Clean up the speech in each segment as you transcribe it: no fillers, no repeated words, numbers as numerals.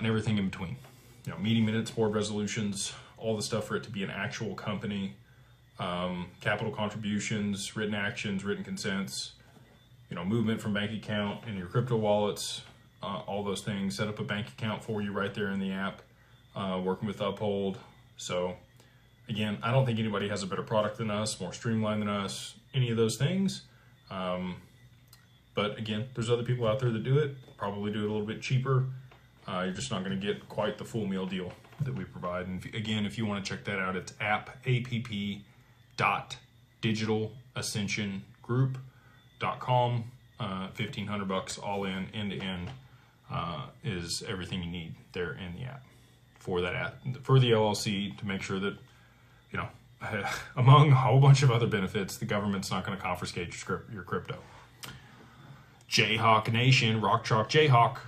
and everything in between. You know, meeting minutes, board resolutions, all the stuff for it to be an actual company, capital contributions, written actions, written consents, you know, movement from bank account in your crypto wallets, all those things. Set up a bank account for you right there in the app, working with Uphold. So again, I don't think anybody has a better product than us, more streamlined than us, any of those things. But again, there's other people out there that do it, probably do it a little bit cheaper. You're just not going to get quite the full meal deal that we provide. And again, if you want to check that out, it's app.digitalascensiongroup.com. $1,500 all in, end to end, is everything you need there in the app for that app, for the LLC, to make sure that, you know, among a whole bunch of other benefits, the government's not going to confiscate your crypto. Jayhawk Nation, Rock Chalk Jayhawk.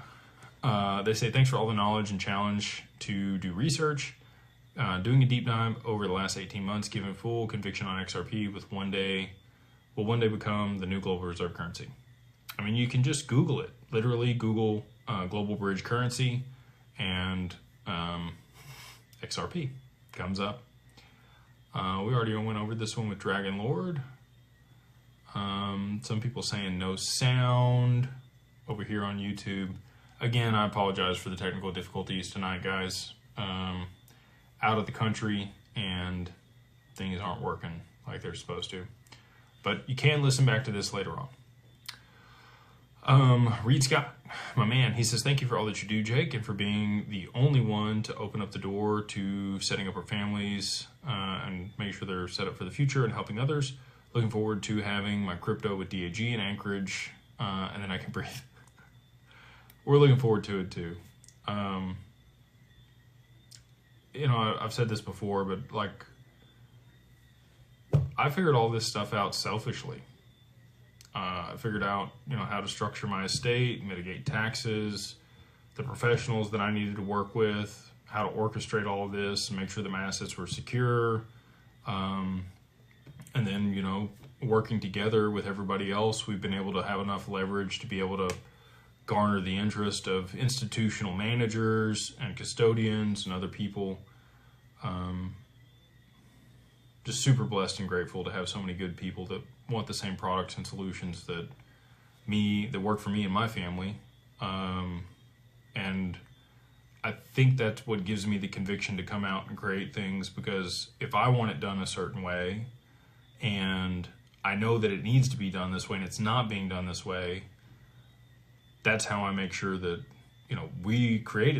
They say, thanks for all the knowledge and challenge to do research. Doing a deep dive over the last 18 months, given full conviction on XRP will one day become the new global reserve currency. I mean, you can just Google it. Literally Google global bridge currency and XRP comes up. We already went over this one with Dragon Lord. Some people saying no sound over here on YouTube. Again, I apologize for the technical difficulties tonight, guys. Out of the country and things aren't working like they're supposed to. But you can listen back to this later on. Reed Scott, my man, he says, thank you for all that you do, Jake, and for being the only one to open up the door to setting up our families and make sure they're set up for the future and helping others. Looking forward to having my crypto with DAG in Anchorage, and then I can breathe. We're looking forward to it too. You know, I've said this before, but like, I figured all this stuff out selfishly. I figured out, you know, how to structure my estate, mitigate taxes, the professionals that I needed to work with, how to orchestrate all of this and make sure that my assets were secure. And then, you know, working together with everybody else, we've been able to have enough leverage to be able to garner the interest of institutional managers and custodians and other people. Just super blessed and grateful to have so many good people that want the same products and solutions that work for me and my family. And I think that's what gives me the conviction to come out and create things, because if I want it done a certain way and I know that it needs to be done this way and it's not being done this way, that's how I make sure that, you know, we created